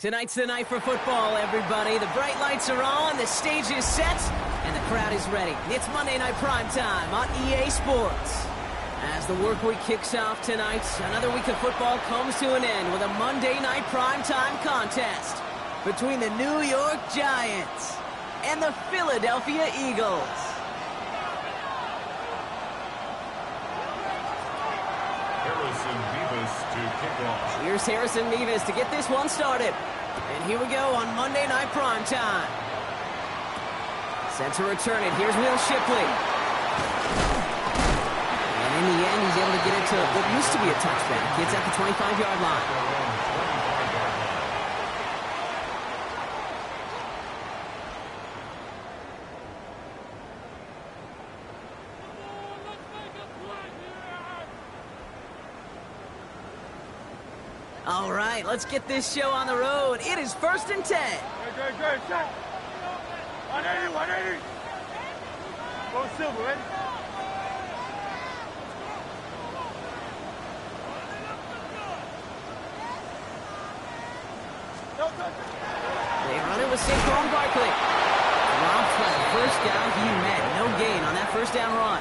Tonight's the night for football, everybody. The bright lights are on, the stage is set, and the crowd is ready. It's Monday Night Primetime on EA Sports. As the work week kicks off tonight, another week of football comes to an end with a Monday Night Primetime contest between the New York Giants and the Philadelphia Eagles. Here's Harrison Mevis to get this one started. And here we go on Monday Night Primetime. Set to return it. Here's Will Shipley. And in the end, he's able to get it to what used to be a touchback. Gets at the 25-yard line. All right, let's get this show on the road. It is 1st and 10. Good. 180. Go Silver, ready? They run it with Saquon Barkley. Rob Flat, first down, he met. No gain on that first down run.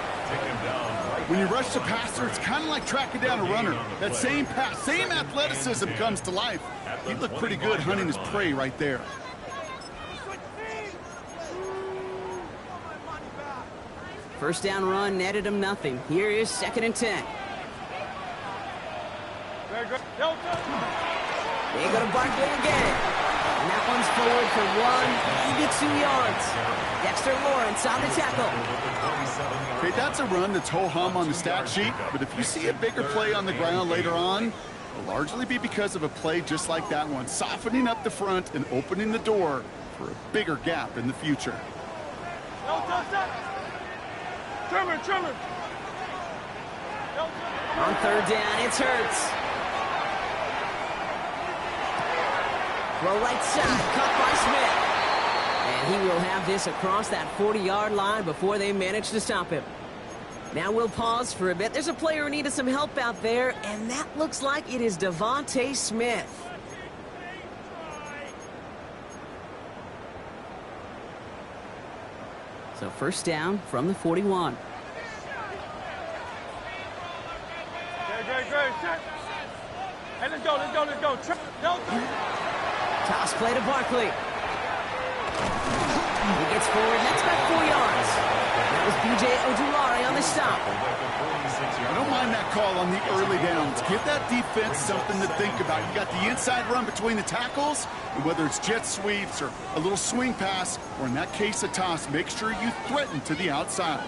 When you rush the passer, it's kind of like tracking down a runner. That same pass, same athleticism comes to life. He looked pretty good hunting his prey right there. First down run netted him nothing. Here is 2nd and 10. They go to Barkley again. And that one's forward for 1, maybe 2 yards. Dexter Lawrence on the tackle. Okay, that's a run that's ho-hum on the stat sheet, but if you see a bigger play on the ground later on, it'll largely be because of a play just like that one, softening up the front and opening the door for a bigger gap in the future. Trimmer. On 3rd down, it's Hurts. Throw right side, caught by Smith. And he will have this across that 40-yard line before they manage to stop him. Now we'll pause for a bit. There's a player who needed some help out there, and that looks like it is Devontae Smith. So first down from the 41. Great. Hey, let's go. Toss play to Barkley. He gets forward, that's about 4 yards. That was B.J. Ojulari on the stop. I don't mind that call on the early downs. Give that defense something to think about. You got the inside run between the tackles, and whether it's jet sweeps or a little swing pass, or in that case a toss, make sure you threaten to the outside.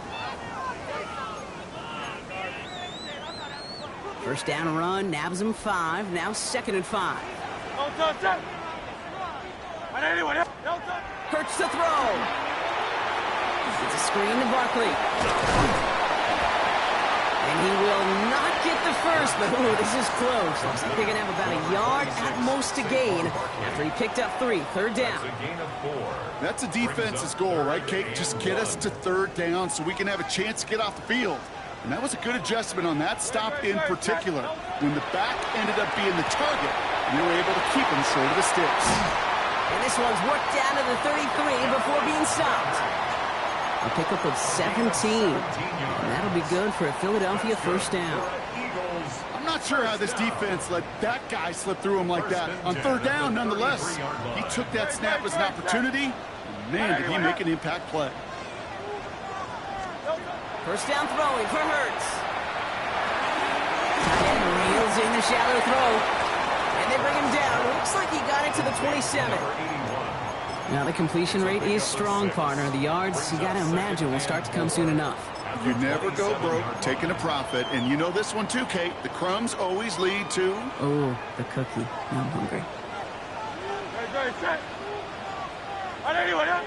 First down run, nabs him 5, now 2nd and 5. Hurts to throw. It's a screen to Barkley. And he will not get the first, but this is close. Looks like they're going to have about a yard at most to gain after he picked up 3. 3rd down. That's a defense's goal, right, Kate? Just get us to 3rd down so we can have a chance to get off the field. And that was a good adjustment on that stop in particular. When the back ended up being the target, we were able to keep him short of the sticks. And this one's worked down to the 33 before being stopped. A pickup of 17. And that'll be good for a Philadelphia first down. I'm not sure how this defense let that guy slip through him like that. On 3rd down, nonetheless, he took that snap as an opportunity. And man, did he make an impact play. First down throwing for Hurts. And reels in the shallow throw. And they bring him down. Looks like he got it to the 27. Now the completion rate is strong, partner. The yards, you got to imagine, will start to come soon enough. You never go broke taking a profit. And you know this one too, Kate. The crumbs always lead to... Oh, the cookie. Now I'm hungry. Great, set. On anyone, huh?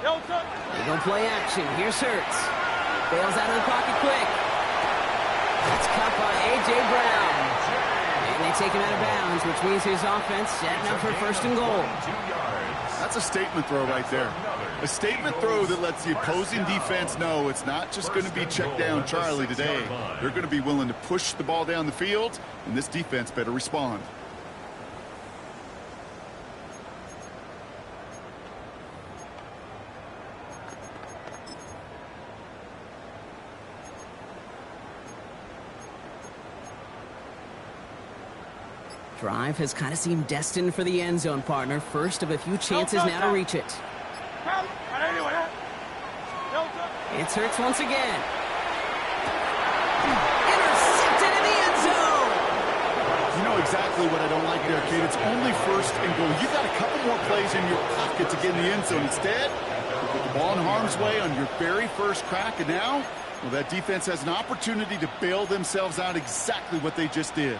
They go play action. Here's Hurts. Bails out of the pocket quick. That's caught by A.J. Brown. And they take him out of bounds, which means his offense setting up for first and goal. That's a statement throw right there. A statement throw that lets the opposing defense know it's not just going to be check down Charlie today. They're going to be willing to push the ball down the field, and this defense better respond. Drive has kind of seemed destined for the end zone, partner. First of a few chances now to reach it. It's Hurts once again. Intercepted in the end zone. You know exactly what I don't like there, kid. It's only first and goal. You got a couple more plays in your pocket to get in the end zone. Instead, you put the ball in harm's way on your very first crack, and now, well, that defense has an opportunity to bail themselves out exactly what they just did.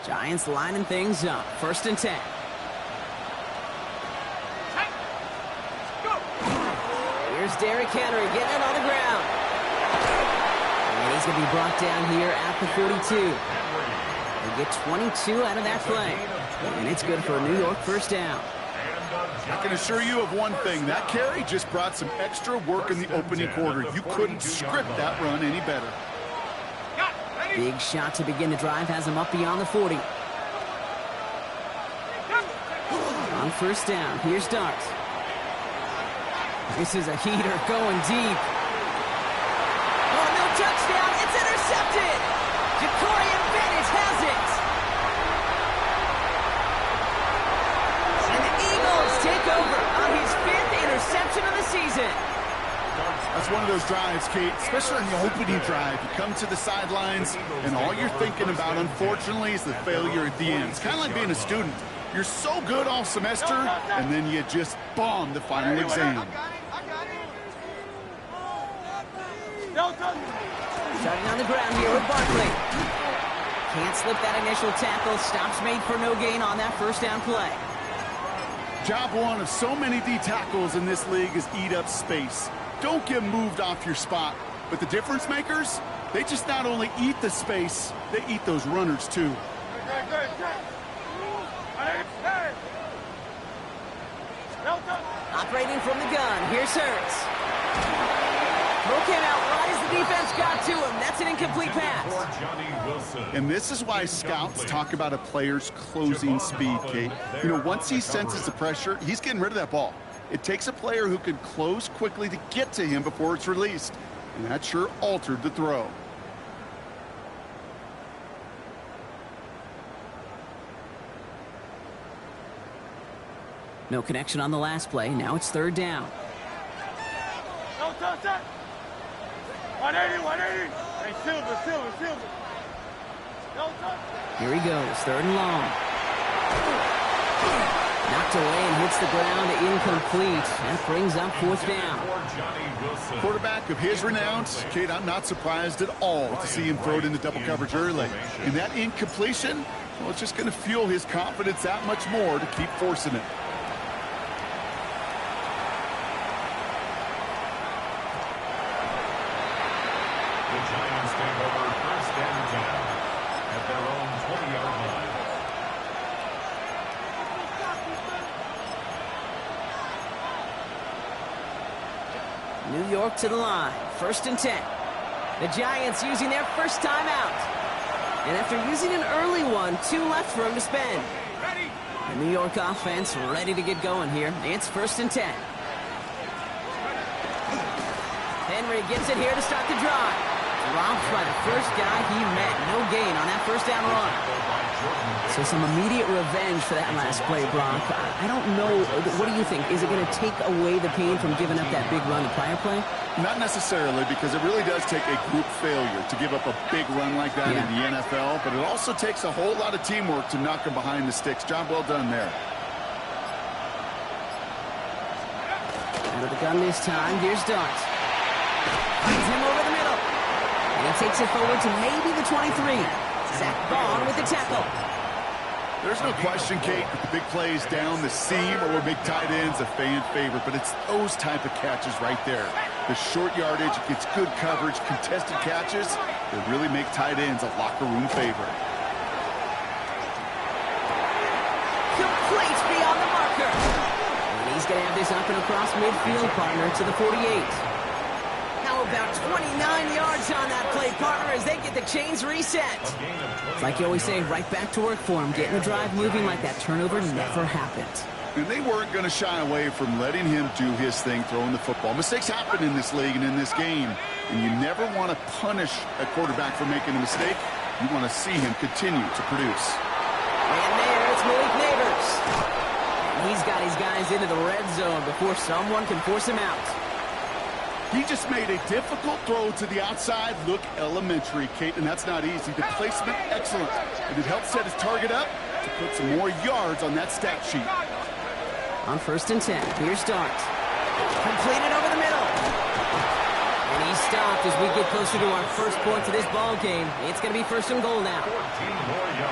Giants lining things up. First and 10. Here's Derrick Henry getting it on the ground. And he's going to be brought down here at the 42. They get 22 out of that play. And it's good for a New York first down. I can assure you of one thing. That carry just brought some extra work in the opening quarter. You couldn't script that run any better. Big shot to begin the drive has him up beyond the 40. On first down, here's Dart. This is a heater going deep. Oh, no touchdown. It's intercepted. Jacorian Bennett has it. And the Eagles take over on his 5th interception of the season. That's one of those drives, Kate, especially on the opening drive. You come to the sidelines, and all you're thinking about, unfortunately, is the failure at the end. It's kind of like being a student. You're so good all semester, and then you just bomb the final exam. Starting on the ground here with Barkley. Can't slip that initial tackle. Stops made for no gain on that first down play. Job one of so many D tackles in this league is eat up space. Don't get moved off your spot. But the difference makers, they just not only eat the space, they eat those runners too. Operating from the gun, here's Hurts. Throw came out right as the defense got to him. That's an incomplete pass. And this is why scouts talk about a player's closing speed, Kate. You know, once he senses the pressure, he's getting rid of that ball. It takes a player who can close quickly to get to him before it's released. And that sure altered the throw. No connection on the last play. Now it's third down. 180, 180. Hey, Silver. Here he goes, third and long. Knocked away and hits the ground, incomplete. That brings up fourth down. Quarterback of his renown, Kate, I'm not surprised at all to see him throw it into double coverage early. And that incompletion, well, it's just going to fuel his confidence that much more to keep forcing it. The Giants take over first and 10 at their own 20-yard line. New York to the line, first and 10. The Giants using their first timeout. And after using an early one, 2 left for him to spend. The New York offense ready to get going here. It's first and 10. Henry gets it here to start the drive. Dropped by the first guy he met. No gain on that first down run. So some immediate revenge for that last play, Brock. I don't know. What do you think? Is it going to take away the pain from giving up that big run the prior play? Not necessarily, because it really does take a group failure to give up a big run like that in the NFL, but it also takes a whole lot of teamwork to knock them behind the sticks. Job well done there. Out of the gun this time. Here's Dart. Finds him over the middle. And he takes it forward to maybe the 23. Zach Bond with the tackle. There's no question, Kate, that the big plays down the seam or big tight ends a fan favorite, but it's those type of catches right there. The short yardage, gets good coverage, contested catches that really make tight ends a locker room favorite. Complete beyond the marker. And he's going to have this up and across midfield, partner, to the 48. How about 29 yards on that play, partner, as they get the chains reset? It's like you always say, right back to work for him, getting the drive moving like that turnover never happened. And they weren't going to shy away from letting him do his thing, throwing the football. Mistakes happen in this league and in this game, and you never want to punish a quarterback for making a mistake. You want to see him continue to produce. And there, it's Malik Neighbors. And he's got his guys into the red zone before someone can force him out. He just made a difficult throw to the outside look elementary, Kate, and that's not easy. The placement, excellent. And it helped set his target up to put some more yards on that stat sheet. On 1st and 10, here's Dart. Completed over the middle. And he stopped as we get closer to our first point to this ball game. It's going to be 1st and goal now.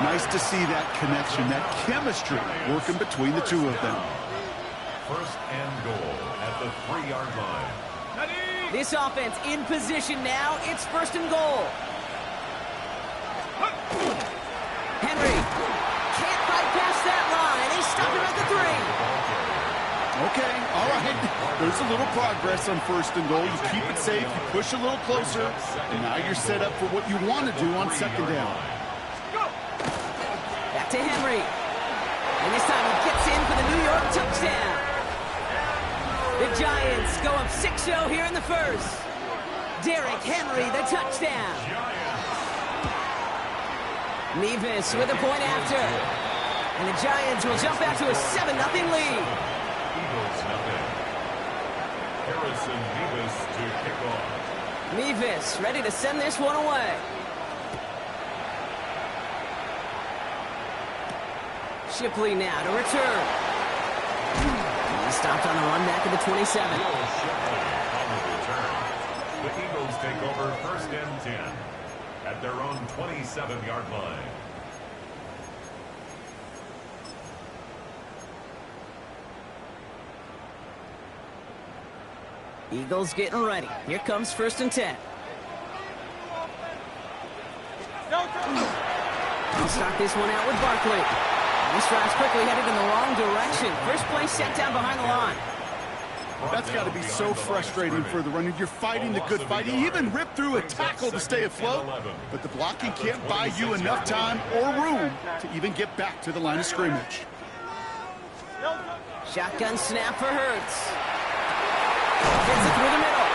Nice to see that connection, that chemistry working between the two of them. 1st and goal at the 3-yard line. This offense in position now. It's 1st and goal. Henry can't bypass that line. They stop him at the 3. Okay, all right. There's a little progress on 1st and goal. You keep it safe, you push a little closer, and now you're set up for what you want to do on 2nd down. Back to Henry. And this time he gets in for the New York touchdown. The Giants go up 6-0 here in the first. Derrick Henry, the touchdown. Nevis with a point after. And the Giants will jump out to a 7-0 lead. Eagles nothing. Harrison Nevis to kick off. Nevis ready to send this one away. Shipley now to return. Stopped on the run back at the 27. On the return. The Eagles take over 1st and 10 at their own 27-yard line. Eagles getting ready. Here comes 1st and 10. We'll start this one out with Barkley. This drive's quickly headed in the wrong direction. First play set down behind the line. That's got to be so frustrating for the runner. You're fighting the good fight. You even rip through a tackle to stay afloat, but the blocking can't buy you enough time or room to even get back to the line of scrimmage. Shotgun snap for Hurts. Gets it through the middle.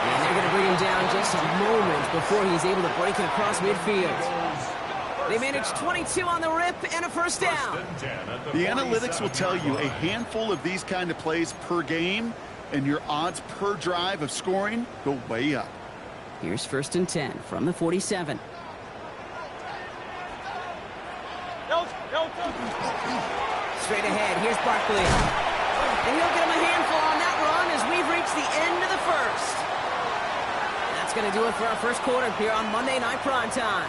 And they're going to bring him down just a moment before he's able to break it across midfield. They managed 22 on the rip and a 1st down. The analytics will tell you a handful of these kind of plays per game, and your odds per drive of scoring go way up. Here's 1st and 10 from the 47. Straight ahead, here's Barkley. And he'll get him a handful on that run as we've reached the end of the first. That's going to do it for our first quarter here on Monday Night Primetime.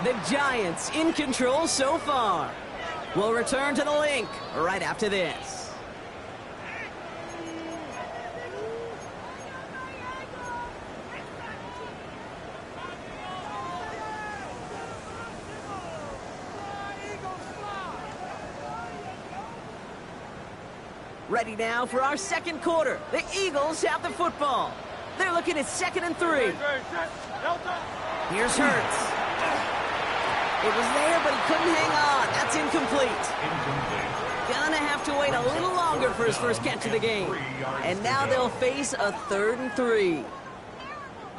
The Giants in control so far. We'll return to the link right after this. Ready now for our second quarter. The Eagles have the football. They're looking at 2nd and 3. Here's Hurts. It was there, but he couldn't hang on. That's incomplete. Gonna have to wait a little longer for his first catch of the game. And now they'll face a 3rd and 3.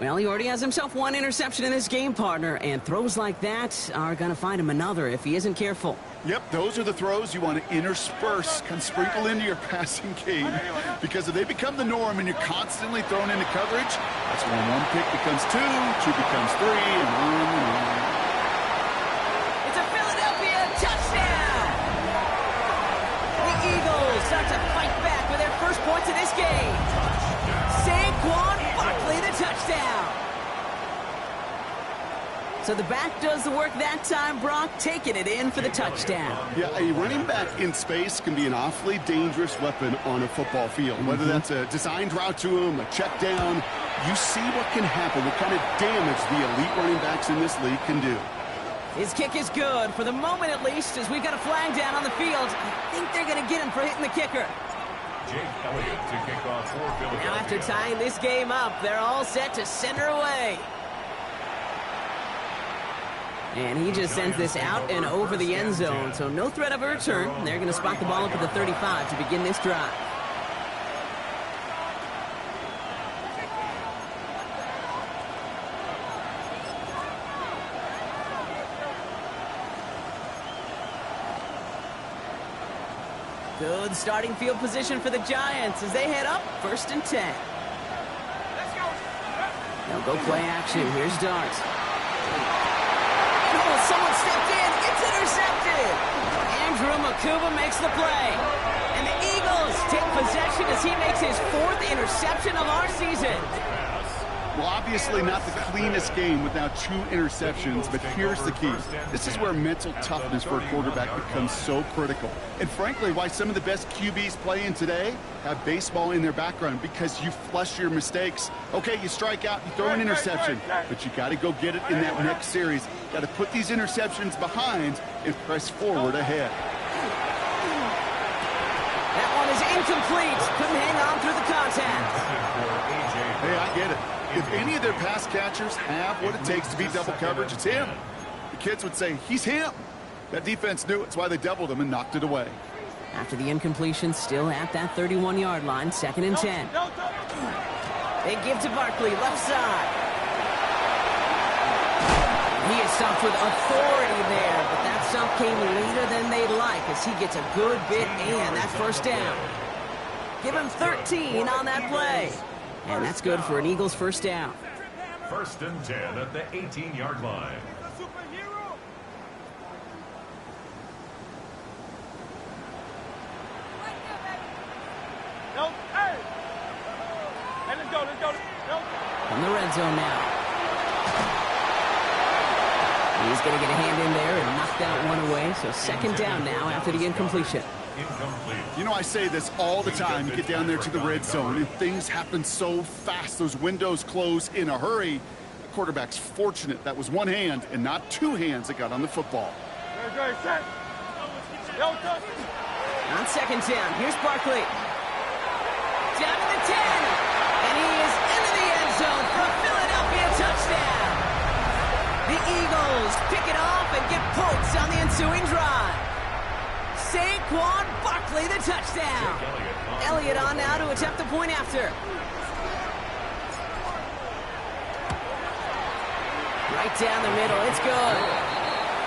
Well, he already has himself one interception in this game, partner, and throws like that are going to find him another if he isn't careful. Yep, those are the throws you want to intersperse, kind of sprinkle into your passing game, because if they become the norm and you're constantly thrown into coverage, that's when one pick becomes two becomes three, and on. It's a Philadelphia touchdown! The Eagles start to fight back with their first points of this game. Saquon Barkley, the touchdown. So the back does the work that time, Brock, taking it in for the touchdown. Yeah, a running back in space can be an awfully dangerous weapon on a football field. Whether that's a designed route to him, a check down, you see what can happen, what kind of damage the elite running backs in this league can do. His kick is good, for the moment at least, as we've got a flag down on the field. I think they're going to get him for hitting the kicker. Jake Elliott to kick off for Philadelphia. Now after tying this game up, they're all set to send her away. And he just sends this out and over the end zone, so no threat of a return. They're going to spot the ball up at the 35 to begin this drive. Good starting field position for the Giants as they head up 1st and 10. They'll go play action. Here's Dart. Oh, someone stepped in. It's intercepted. Andrew Makuba makes the play. And the Eagles take possession as he makes his 4th interception of our season. Well, obviously not the cleanest game with now 2 interceptions, but here's the key. This is where mental toughness for a quarterback becomes so critical. And frankly, why some of the best QBs playing today have baseball in their background, because you flush your mistakes. Okay, you strike out, you throw an interception, but you got to go get it in that next series. Got to put these interceptions behind and press forward ahead. That one is incomplete. Couldn't hang on through the contact. Hey, I get it. If any of their pass catchers have what it takes to beat double coverage, it's him. The kids would say, he's him. That defense knew it. It's why they doubled him and knocked it away. After the incompletion, still at that 31-yard line, 2nd and 10. They give to Barkley, left side. He is stopped with authority there, but that stop came later than they'd like as he gets a good bit and that 1st down. Give him 13 on that play. And that's good for an Eagles 1st down. 1st and 10 at the 18-yard line. From the red zone now. He's going to get a hand in there and knock that one away. So 2nd down now after the incompletion. Incomplete. You know, I say this all the time. You get down there to the red zone, and things happen so fast. Those windows close in a hurry. The quarterback's fortunate that was one hand and not 2 hands that got on the football. On 2nd down, here's Barkley. Down to the 10. And he is into the end zone for a Philadelphia touchdown. The Eagles pick it off and get points on the ensuing drive. Saquon Barkley, the touchdown. Elliott on now to attempt the point after. Right down the middle, it's good.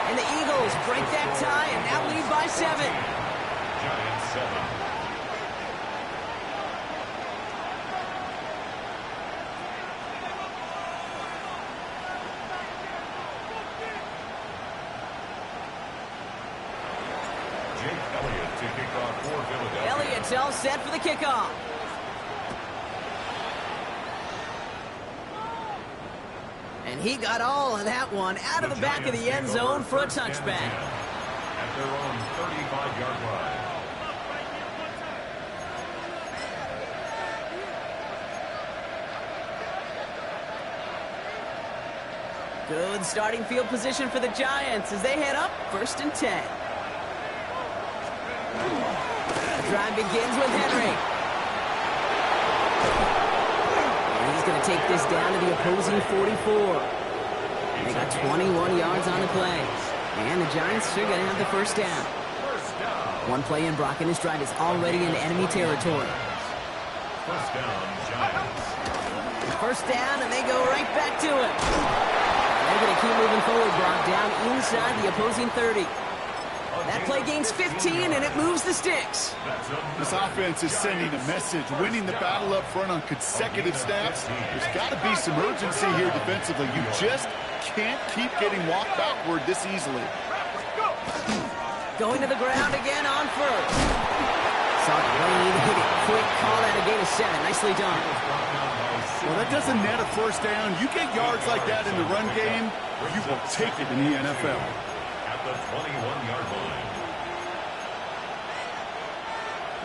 And the Eagles break that tie and now lead by 7. Giants 7. Elliott's all set for the kickoff. And he got all of that one out of the back of the end zone for a touchback. At their own 35-yard line. Good starting field position for the Giants as they head up 1st and 10. The drive begins with Henry. And he's going to take this down to the opposing 44. They got 21 yards on the play. And the Giants are going to have the 1st down. One play in, Brock, and this drive is already in enemy territory. 1st down, Giants. First down, and they go right back to it. They're going to keep moving forward, Brock, down inside the opposing 30. That play gains 15, and it moves the sticks. This offense is sending a message, winning the battle up front on consecutive snaps. There's got to be some urgency here defensively. You just can't keep getting walked backward this easily. Going to the ground again on first. Saw Wade hit it quick. Call that a gain of 7. Nicely done. Well, that doesn't net a first down. You get yards like that in the run game, you will take it in the NFL. At the 21-yard line.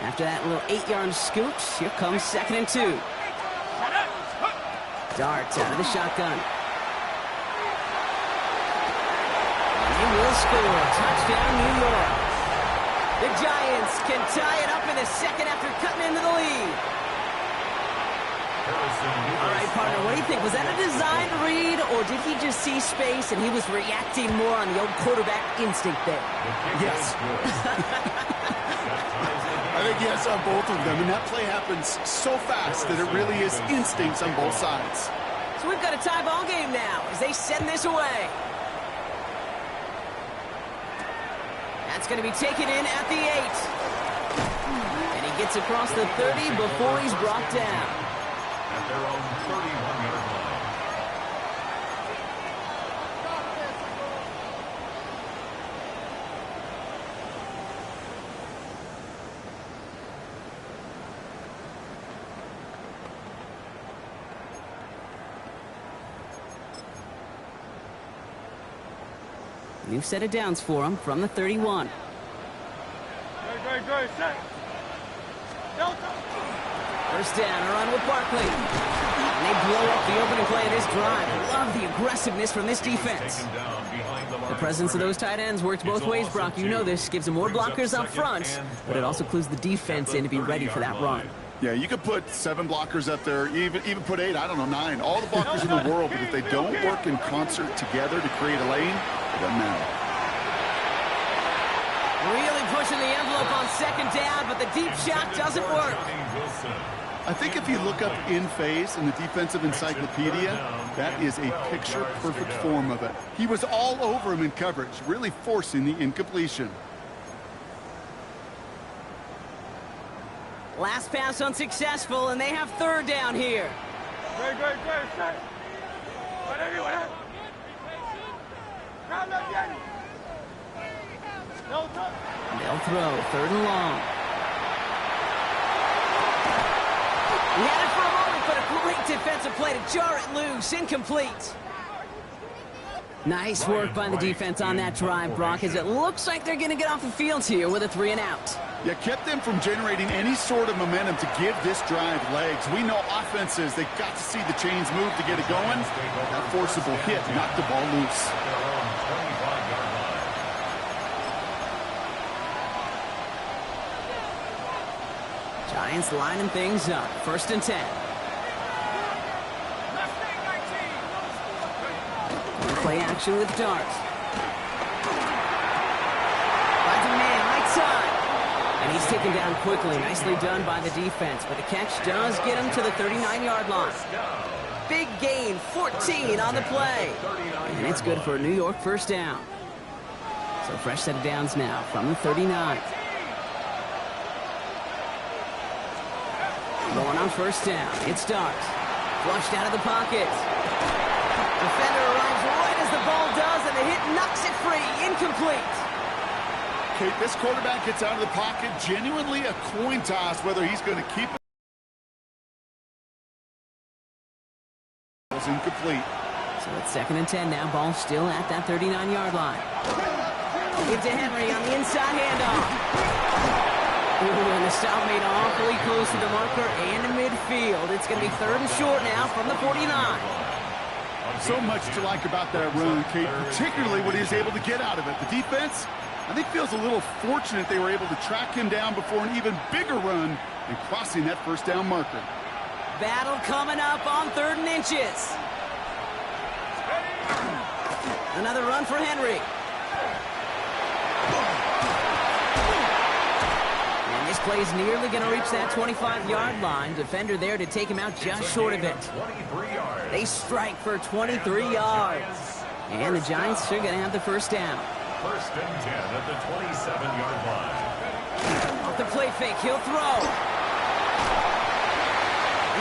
After that little 8-yard scooch, here comes 2nd and 2. Darts out of the shotgun. And they will score. Touchdown, New York. The Giants can tie it up in the second after cutting into the lead. All right, partner, what do you think? Was that a designed read, or did he just see space and he was reacting more on the old quarterback instinct there? Yes. I think yes on both of them, and that play happens so fast that it really is instincts on both sides. So we've got a tie ball game now as they send this away. That's going to be taken in at the 8. And he gets across the 30 before he's brought down. At their own 31-yard line. New set of downs for him from the 31. Great, set. Delta. First down, a run with Barkley. And they blow up the opening play of this drive. I love the aggressiveness from this defense. The presence of those tight ends works both ways, Brock. You know this. Gives them more blockers up front, but it also clues the defense in to be ready for that run. Yeah, you could put 7 blockers up there, even put 8, I don't know, 9. All the blockers in the world, but if they don't work in concert together to create a lane, it doesn't matter. Really pushing the envelope on 2nd down, but the deep shot doesn't work. I think if you look up in phase in the defensive encyclopedia, that is a picture-perfect form of it. He was all over him in coverage, really forcing the incompletion. Last pass unsuccessful, and they have 3rd down here. Great, set. Delta. They'll throw 3rd and long. He had it for a moment, but a great defensive play to jar it loose. Incomplete. Nice work by the defense on that drive, Brock, as it looks like they're going to get off the field here with a 3 and out. Yeah, kept them from generating any sort of momentum to give this drive legs. We know offenses, they've got to see the chains move to get it going. That forcible hit knocked the ball loose. Giants lining things up. 1st and 10. Play action with Darts. Finds a man right side. And he's taken down quickly. Nicely done by the defense. But the catch does get him to the 39-yard line. Big gain, 14 on the play. And it's good for a New York first down. So fresh set of downs now from the 39. Going on 1st down. It's Darts. Flushed out of the pocket. Defender arrives right as the ball does, and the hit knocks it free. Incomplete. Kate, this quarterback gets out of the pocket. Genuinely a coin toss whether he's going to keep it. It was incomplete. So it's 2nd and 10 now. Ball still at that 39-yard line. Give to Henry on the inside handoff. Ooh, and the stop made awfully close to the marker and the midfield. It's going to be 3rd and short now from the 49. So much to like about that run, Kate, particularly what he was able to get out of it. The defense, I think, feels a little fortunate they were able to track him down before an even bigger run and crossing that 1st down marker. Battle coming up on 3rd and inches. Another run for Henry. And this play's nearly going to reach that 25-yard line. Defender there to take him out just short of it. 23 yards. They strike for 23 yards. And the Giants are going to have the first down. First and 10 at the 27-yard line. Off the play fake, he'll throw.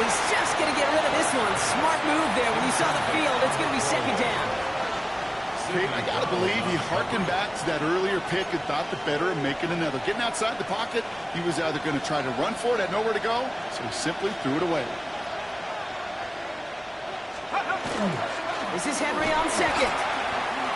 He's just going to get rid of this one. Smart move there. When you saw the field, it's going to be second down. I got to believe he harkened back to that earlier pick and thought the better of making another. Getting outside the pocket, he was either going to try to run for it, had nowhere to go, so he simply threw it away. This is Henry on second.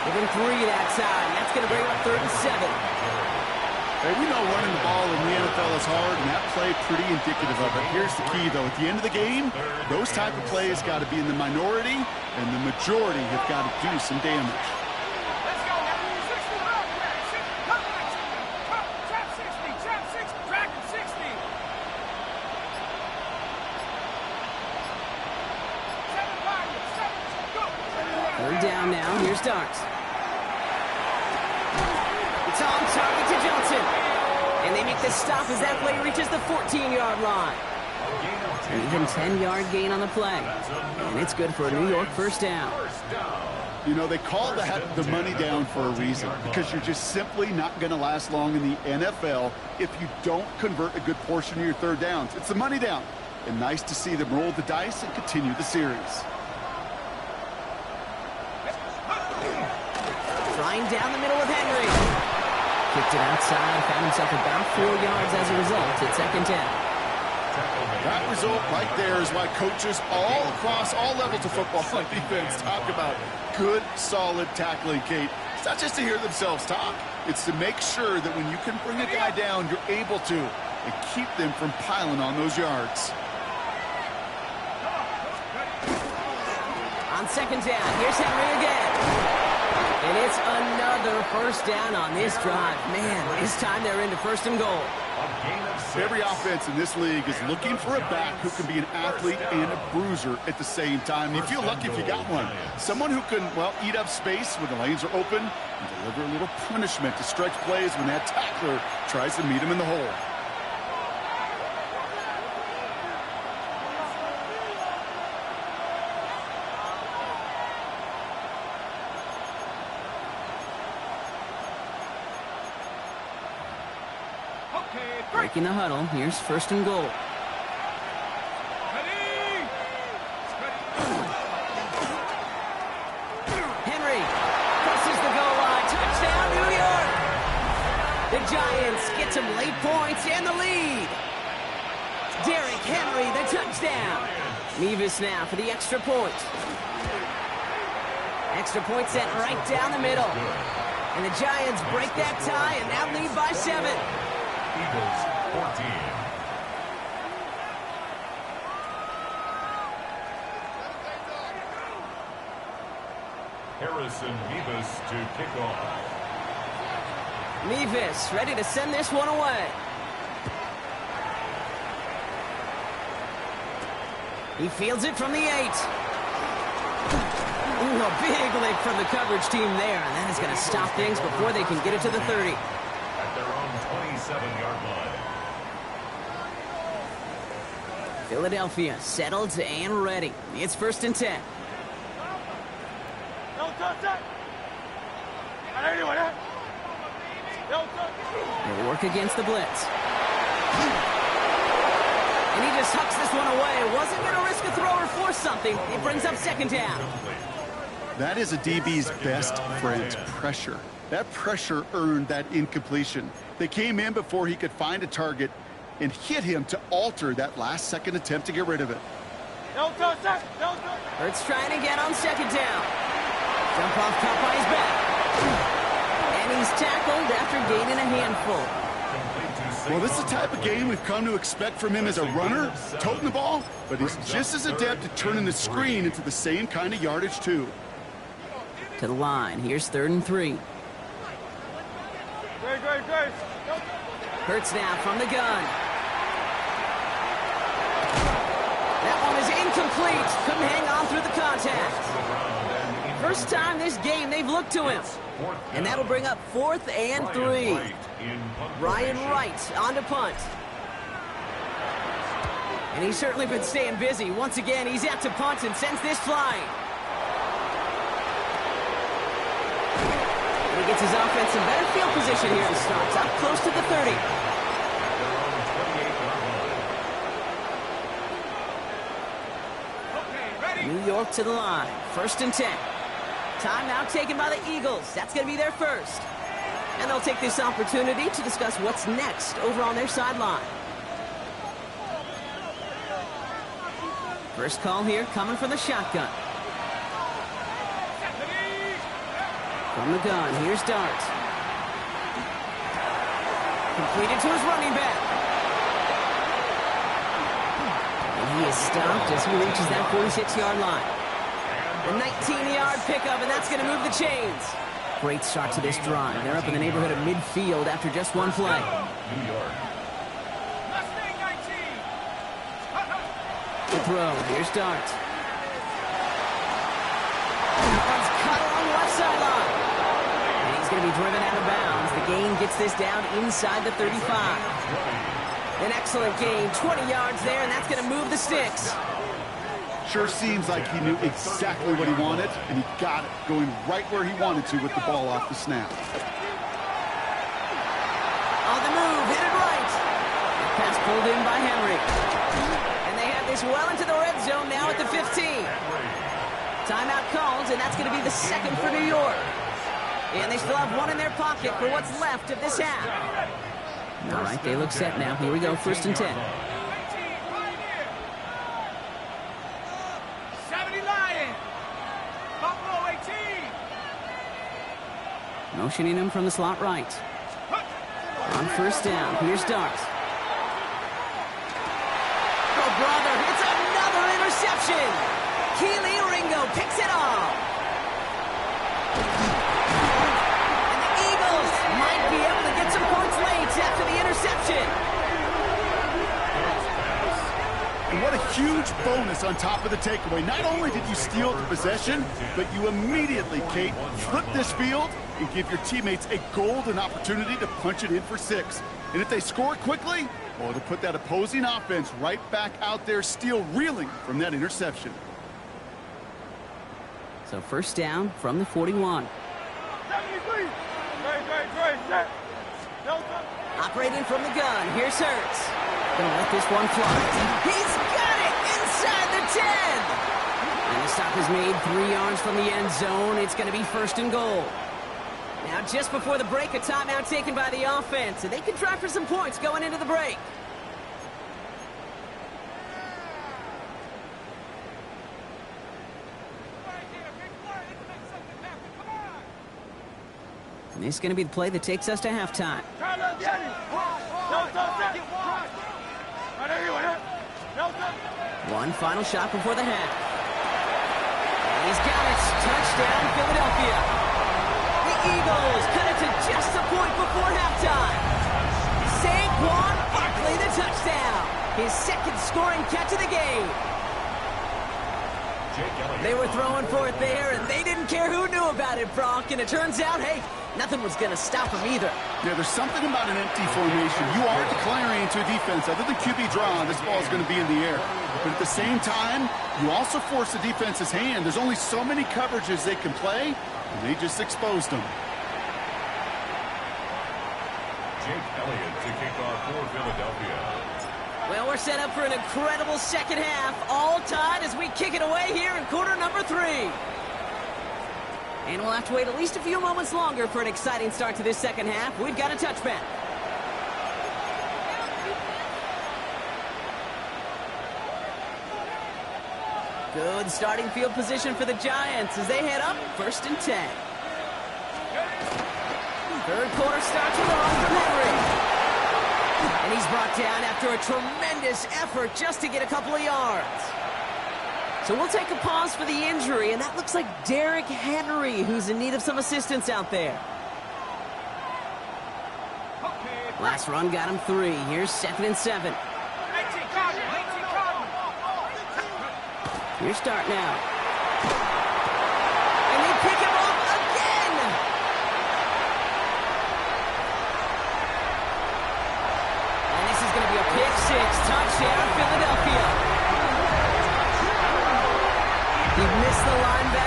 Give him 3 that time. That's going to bring up 3rd and 7. Hey, we know running the ball in the NFL is hard, and that play pretty indicative of it. Here's the key, though. At the end of the game, those type of plays got to be in the minority, and the majority have got to do some damage. Third down now. Here's Darks. It's on target to Johnson. And they make the stop as that play reaches the 14-yard line. An even 10-yard gain on the play. And it's good for a New York first down. You know, they call that the money down for a reason, because you're just simply not going to last long in the NFL if you don't convert a good portion of your third downs. It's the money down. And nice to see them roll the dice and continue the series. Flying down the middle with Henry. Kicked it outside, found himself about 4 yards as a result. It's second down. That result right there is why coaches all across all levels of football and defense talk about good, solid tackling, Kate. It's not just to hear themselves talk. It's to make sure that when you can bring a guy down, you're able to, and keep them from piling on those yards. On second down, here's Henry again. And it's another first down on this drive. Man, this time they're into first and goal. Every offense in this league is looking for a back who can be an athlete and a bruiser at the same time. And you feel lucky if you got one. Someone who can, well, eat up space when the lanes are open and deliver a little punishment to stretch plays when that tackler tries to meet him in the hole. Breaking the huddle. Here's first and goal. Henry crosses the goal line. Touchdown, New York. The Giants get some late points and the lead. Derrick Henry, the touchdown. Nevis now for the extra point. Extra point sent right down the middle. And the Giants break that tie and now lead by 7. Eagles 14. Harrison Mevis to kick off. Mevis ready to send this one away. He fields it from the 8. Ooh, a big lick from the coverage team there, and that is going to stop things before they can get it to the 30. At their own 27-yard line. Philadelphia settled and ready. It's first and 10. They'll work against the blitz. And he just hucks this one away. Wasn't going to risk a throw or force something. It brings up second down. That is a DB's best friend, pressure. That pressure earned that incompletion. They came in before he could find a target and hit him to alter that last-second attempt to get rid of it. Hurts trying again on second down. Jump off top by his back. And he's tackled after gaining a handful. Well, this is the type of game we've come to expect from him as a runner, toting the ball, but he's just as adept at turning the screen into the same kind of yardage, too. To the line. Here's 3rd and 3. Hurts now from the gun. That one is incomplete. Couldn't hang on through the contact. First time this game they've looked to him. And that'll bring up 4th and 3. Ryan Wright on to punt. And he's certainly been staying busy. Once again, he's out to punt and sends this flying. And he gets his offense in better field position here to start. Up close to the 30. New York to the line. 1st and 10. Timeout taken by the Eagles. That's going to be their first. And they'll take this opportunity to discuss what's next over on their sideline. First call here coming from the shotgun. From the gun, here's Dart. Completed to his running back. And he is stopped as he reaches that 46-yard line. A 19-yard pickup, and that's going to move the chains. Great start to this drive. They're up in the neighborhood of midfield after just one play. New York. The throw, here's Dart. One's cut along the left sideline. And he's going to be driven out of bounds. The gain gets this down inside the 35. An excellent gain, 20 yards there, and that's going to move the sticks. Sure seems like he knew exactly what he wanted, and he got it, going right where he wanted to with the ball off the snap. On the move, hit it right. Pass pulled in by Henry. And they have this well into the red zone now at the 15. Timeout called, and that's going to be the second for New York. And they still have one in their pocket for what's left of this half. All right, they look set now. Here we go, 1st and 10. Motioning him from the slot right. On 1st down, here's Dart. Oh, brother, it's another interception. Keely Ringo picks it off. And the Eagles might be able to get some points late after the interception. And what a huge bonus on top of the takeaway. Not only did you steal the possession, but you immediately, Kate, flip this field and give your teammates a golden opportunity to punch it in for 6. And if they score quickly, well, to put that opposing offense right back out there, still reeling from that interception. So 1st down from the 41. Operating from the gun, here's Hurts. Gonna let this one fly. He's got it inside the 10. And the stop is made 3 yards from the end zone. It's gonna be 1st and goal. Now, just before the break, a timeout taken by the offense, and they can try for some points going into the break. And this is going to be the play that takes us to halftime. One final shot before the half. And he's got it. Touchdown, Philadelphia. Eagles cut it to just a point before halftime. Saquon Barkley the touchdown. His 2nd scoring catch of the game. They were throwing for it there, and they didn't care who knew about it, Brock. And it turns out, hey, nothing was going to stop them either. Yeah, there's something about an empty formation. You are declaring to a defense, other than QB draw, this ball is going to be in the air. But at the same time, you also force the defense's hand. There's only so many coverages they can play, and they just exposed them. Jake Elliott to kick off for Philadelphia. Well, we're set up for an incredible second half. All tied as we kick it away here in quarter number 3. And we'll have to wait at least a few moments longer for an exciting start to this second half. We've got a touchback. Good starting field position for the Giants as they head up 1st and 10. 3rd quarter starts with a run from Henry. And he's brought down after a tremendous effort just to get a couple of yards. So we'll take a pause for the injury, and that looks like Derrick Henry, who's in need of some assistance out there. Last run got him 3. Here's 2nd and 7. Here's Dart now. And they pick him up again! And this is going to be a pick 6. Touchdown, Philadelphia.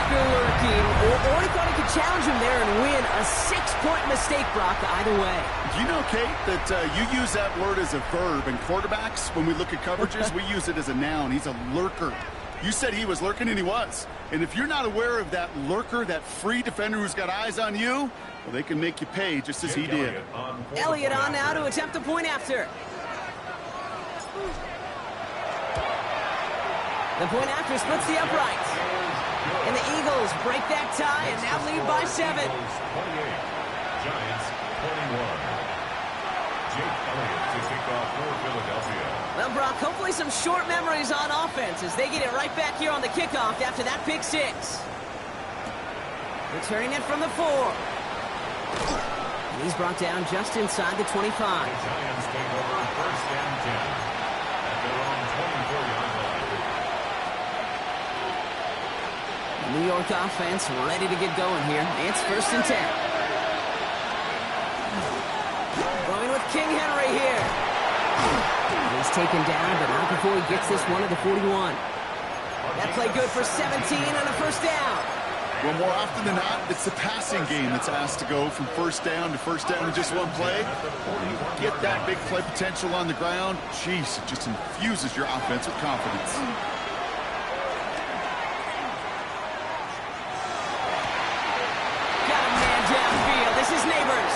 marker lurking, or he thought he could challenge him there and win. A 6-point mistake, Brock, either way. You know, Kate, that you use that word as a verb. And quarterbacks, when we look at coverages, we use it as a noun. He's a lurker. You said he was lurking, and he was. And if you're not aware of that lurker, that free defender who's got eyes on you, well, they can make you pay just as he did. Elliott on now to attempt a point after. The point after splits the uprights. And the Eagles break that tie and now lead by 7. 28, Giants 21. Jake Elliott to kick off for Philadelphia. Well, Brock, hopefully some short memories on offense as they get it right back here on the kickoff after that pick 6. Returning it from the 4. And he's brought down just inside the 25. The Giants take over first and 10 at their own 24-yard line. The New York offense ready to get going here. It's first and 10. Going with King Henry here. He's taken down, but not before he gets this one at the 41. That play good for 17 and a first down. Well, more often than not, it's the passing game that's asked to go from first down to first down in just one play. Get that big play potential on the ground. Jeez, it just infuses your offense with confidence. Got a man downfield. This is Neighbors.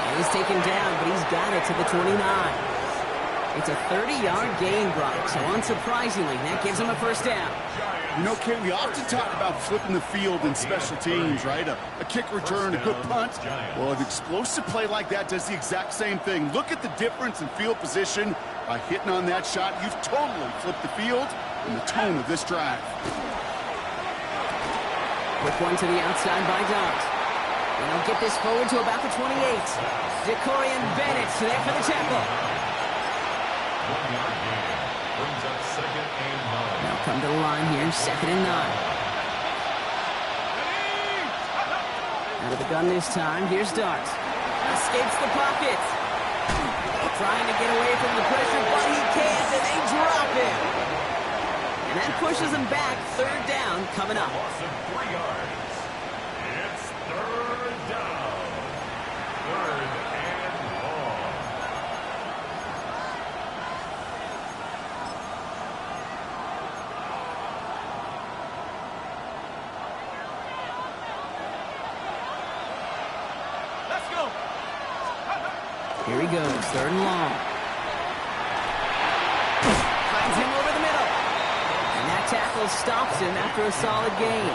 And he's taken down, but he's got it to the 29. It's a 30-yard gain, Brock, so unsurprisingly, that gives him a first down. You know, Kate, we often talk about flipping the field in special teams, right? A kick return, a good punt. Well, an explosive play like that does the exact same thing. Look at the difference in field position. By hitting on that shot, you've totally flipped the field and the tone of this drive. Quick one to the outside by Dart. And he'll get this forward to about the 28. Decorian Bennett there for the tackle. 1-yard gain brings up second and 9. Now come to the line here, second and 9. Out of the gun this time, here's Dart. Escapes the pocket. Trying to get away from the pressure, but he can't, and they drop him. And that pushes him back. Third down coming up. Loss of 3 yards. It's third down. Third and long. Let's go. Here he goes, third and long. Finds him over the middle. And that tackle stops him after a solid gain.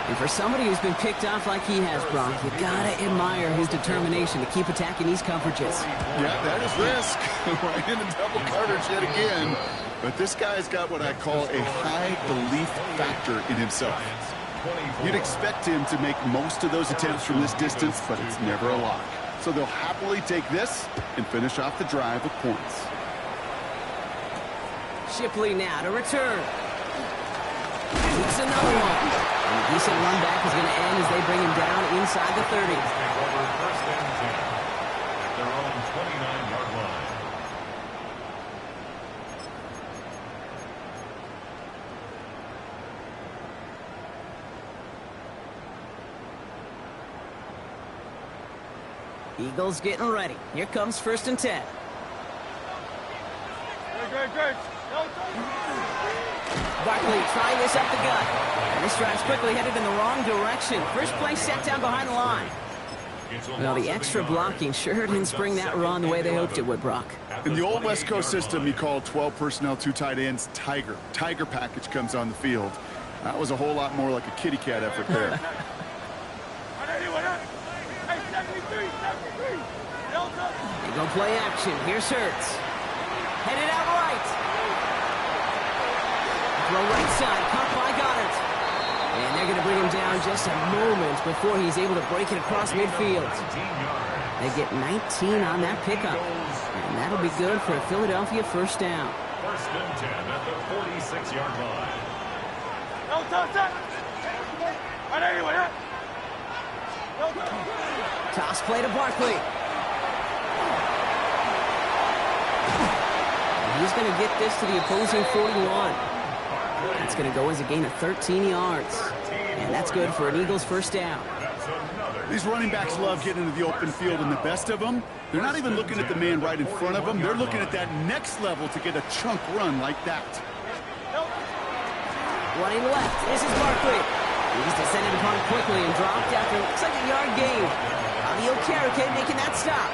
And for somebody who's been picked off like he has, Brock, you gotta admire his determination to keep attacking these coverages. Yeah, that is risk. Right into double coverage yet again. But this guy's got what I call a high belief factor in himself. You'd expect him to make most of those attempts from this distance, but it's never a lock. So they'll happily take this and finish off the drive with points. Shipley now to return. Shoots another one. And a decent run back is going to end as they bring him down inside the 30. Take over first and 10 at their own 29-yard line. Eagles getting ready. Here comes first and 10. Great. Barkley trying this up the gut. And this drive's quickly headed in the wrong direction. First play set down behind the line. Well, the extra blocking sure didn't spring that run the way they hoped it would, Brock. In the old West Coast system, you call 12 personnel, 2 tight ends, Tiger. Tiger package comes on the field. That was a whole lot more like a kitty cat effort there. Hey, 73. Delta. They go play action. Here's Hurts. Headed out right. Throw right side. Caught by Goddard. And they're going to bring him down just a moment before he's able to break it across midfield. They get 19 on that pickup. And that'll be good for a Philadelphia first down. First and 10 at the 46-yard line. Delta. Toss play to Barkley. He's going to get this to the opposing 41. That's going to go as a gain of 13 yards. And that's good for an Eagles first down. These running backs love getting into the open field, and the best of them, they're not even looking at the man right in front of them. They're looking at that next level to get a chunk run like that. Running left, this is Barkley. He's descended upon it quickly and dropped after looks like a yard gain. Javi Okereke making that stop.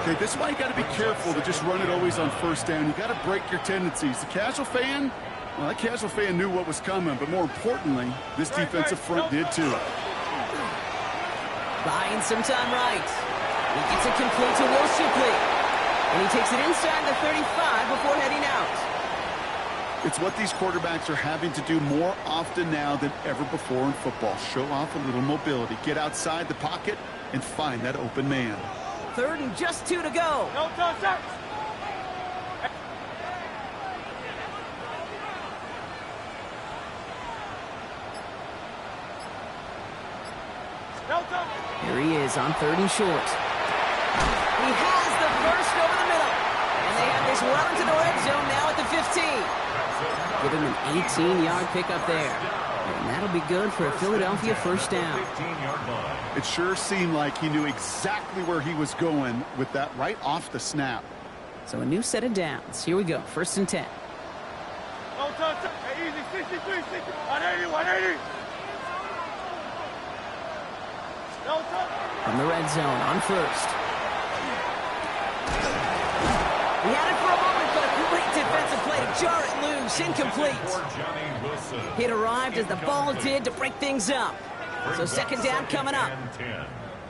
Okay, this is why you got to be careful to just run it always on first down. You got to break your tendencies. The casual fan, well, that casual fan knew what was coming, but more importantly, this defensive front did too. Buying some time right. He gets it complete to Will Shipley. And he takes it inside the 35 before heading out. It's what these quarterbacks are having to do more often now than ever before in football. Show off a little mobility. Get outside the pocket and find that open man. 3rd and just 2 to go. No touch. Here he is on 3rd and short. He has the first over the middle. And they have this well into the red zone now at the 15. Give him an 18-yard pickup there. And that'll be good for a Philadelphia first down. It sure seemed like he knew exactly where he was going with that right off the snap. So a new set of downs. Here we go. 1st and 10. No touch. Hey, easy. 63, 60. 180. No touch. From the red zone on 1st. He had it for a moment, but a great defensive play to jar it loose. Incomplete. It arrived as the ball did to break things up. So 2nd down coming up.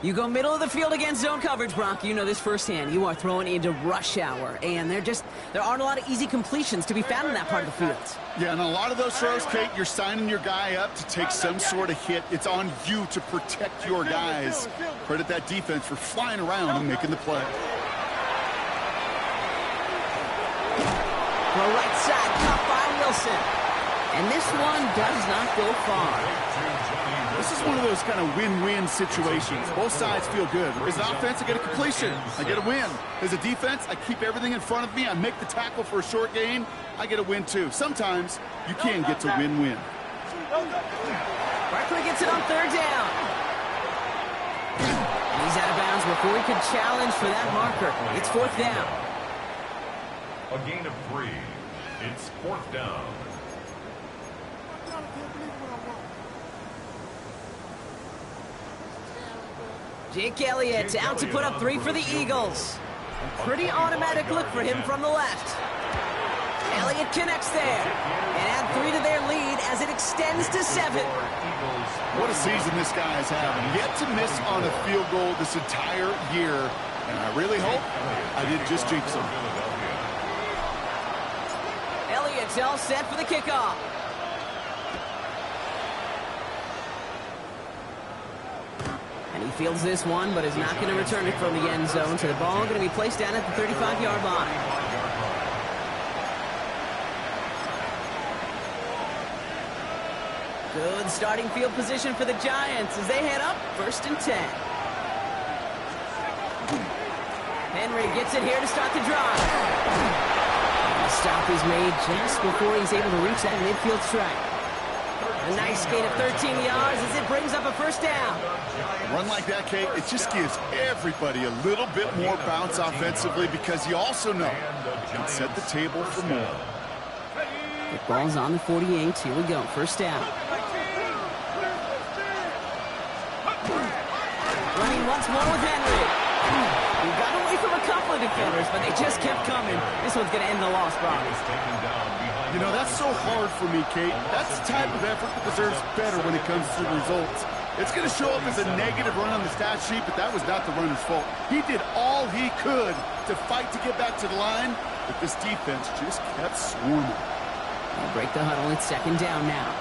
You go middle of the field against zone coverage, Brock. You know this firsthand. You are throwing into rush hour, and there aren't a lot of easy completions to be found in that part of the field. Yeah, and a lot of those throws, Kate, you're signing your guy up to take some sort of hit. It's on you to protect your guys. Credit that defense for flying around and making the play. The right side, caught by Wilson. And this one does not go far. This is one of those kind of win-win situations. Both sides feel good. As an offense, I get a completion. I get a win. As a defense, I keep everything in front of me. I make the tackle for a short gain. I get a win, too. Sometimes you can get to win-win. Barkley gets it on 3rd down. He's out of bounds before he could challenge for that marker. It's 4th down. A gain of 3. It's 4th down. Jake Elliott out to put up 3 for the Eagles. A pretty automatic look for him from the left. Elliott connects there and add 3 to their lead as it extends to 7. What a season this guy is having. Yet to miss on a field goal this entire year. And I really hope I didn't just jinx him. Elliott's all set for the kickoff. And he fields this one, but is not going to return it from the end zone. So the ball going to be placed down at the 35-yard line. Good starting field position for the Giants as they head up 1st and 10. Henry gets it here to start the drive. The stop is made just before he's able to reach that midfield strike. A nice gain of 13 yards as it brings up a 1st down. A run like that, Kate, it just gives everybody a little bit more bounce offensively because you also know you can set the table for more. The ball's on the 48. Here we go. 1st down. Running once more with Henry. He got away from a couple of defenders, but they just kept coming. This one's going to end the loss, Brock. You know, that's so hard for me, Kate. That's the type of effort that deserves better when it comes to results. It's going to show up as a negative run on the stat sheet, but that was not the runner's fault. He did all he could to fight to get back to the line, but this defense just kept swarming. They'll break the huddle. It's 2nd down now.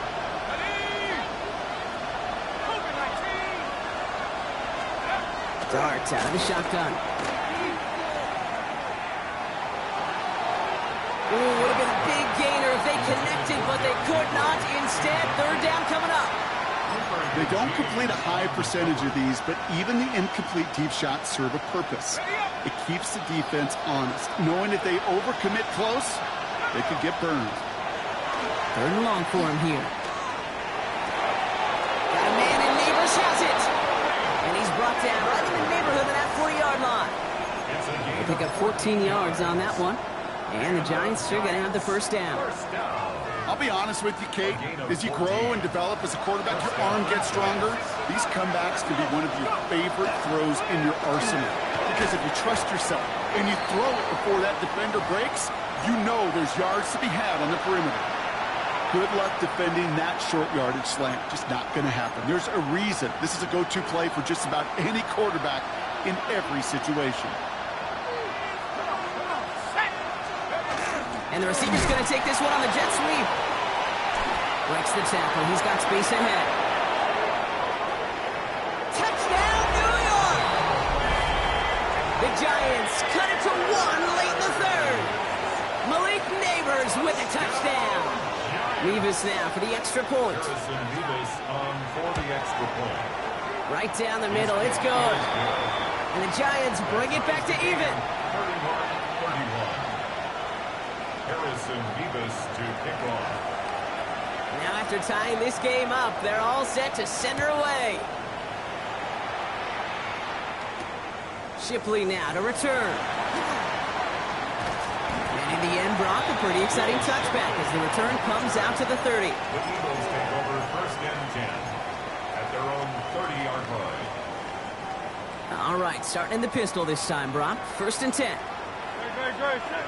Darts out of the shotgun. Ooh, would have been a big gainer if they connected, but they could not. Instead, 3rd down coming up. They don't complete a high percentage of these, but even the incomplete deep shots serve a purpose. It keeps the defense honest, knowing if they overcommit close, they could get burned. Third and long for him here. Got a man, and Neighbors has it. And he's brought down right in the neighborhood of that 40-yard line. They pick up 14 yards on that one. And the Giants are going to have the first down. I'll be honest with you, Kate. As you grow and develop as a quarterback, your arm gets stronger. These comebacks can be one of your favorite throws in your arsenal. Because if you trust yourself and you throw it before that defender breaks, you know there's yards to be had on the perimeter. Good luck defending that short yardage slant. Just not going to happen. There's a reason this is a go-to play for just about any quarterback in every situation. And the receiver's going to take this one on the jet sweep. Breaks the tackle. He's got space ahead. Touchdown, New York! The Giants cut it to 1 late in the third. Malik Neighbors with a touchdown. Revis now for the extra point. Revis on for the extra point. Right down the middle. It's good. And the Giants bring it back to even. 31. Harrison Revis to kick off. Now after tying this game up, they're all set to send her away. Shipley now to return. And in the end, Brock, a pretty exciting touchback as the return comes out to the 30. The Eagles take over first and 10 at their own 30-yard line. All right, starting in the pistol this time, Brock. First and 10. Great, set.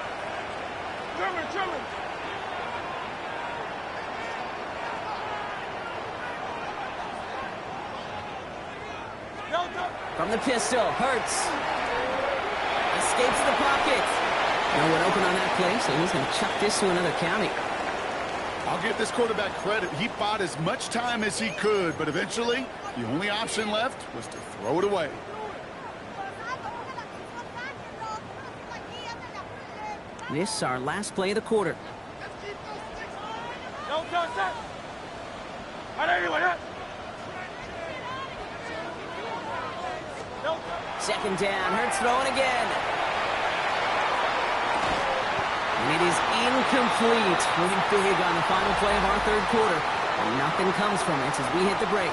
Trevor. From the pistol, Hurts. Escapes the pocket. No one open on that play, so he's going to chuck this to another county. I'll give this quarterback credit. He bought as much time as he could, but eventually, the only option left was to throw it away. This is our last play of the quarter. Second down, Hurts throwing again. And it is incomplete. Winning big on the final play of our third quarter. And nothing comes from it as we hit the break.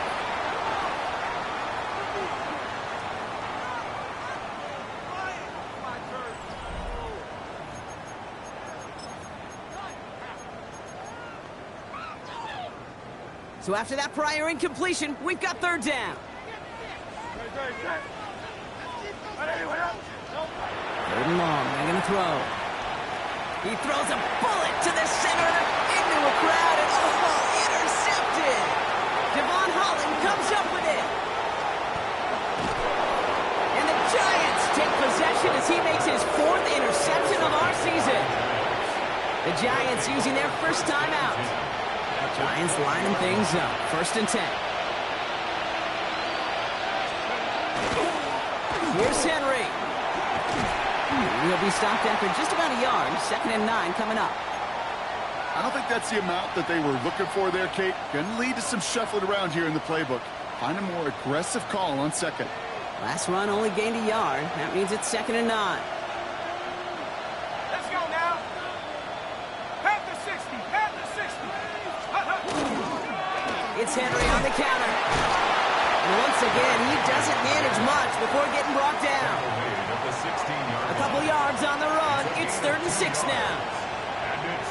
So after that prior incompletion, we've got third down. Third and long, they're going to throw. He throws a bullet to the center of into a crowd, and intercepted. Devon Holland comes up with it. And the Giants take possession as he makes his 4th interception of our season. The Giants using their first timeout. Giants lining things up. First and 10. Here's Henry. He'll be stopped after just about a yard. Second and 9 coming up. I don't think that's the amount that they were looking for there, Kate. Going to lead to some shuffling around here in the playbook. Find a more aggressive call on second. Last run only gained a yard. That means it's second and 9. Let's go now. Pat the 60. Pat the 60. It's Henry on the counter. And once again, he doesn't manage much before getting brought down. A couple yards on the run. It's third and 6 now.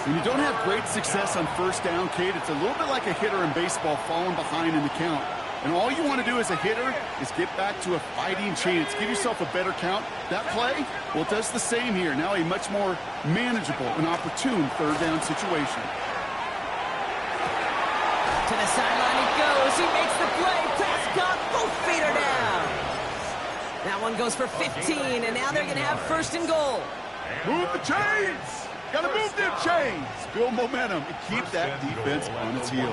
When you don't have great success on first down, Kate, it's a little bit like a hitter in baseball falling behind in the count. And all you want to do as a hitter is get back to a fighting chance. Give yourself a better count. That play, well, it does the same here. Now a much more manageable and opportune third down situation. To the sideline he goes. He makes the play. Pass caught. Both feet are down. That one goes for 15, and now they're going to have first and goal. Move the chains. Got to move them chains. Build momentum and keep that defense on its heels.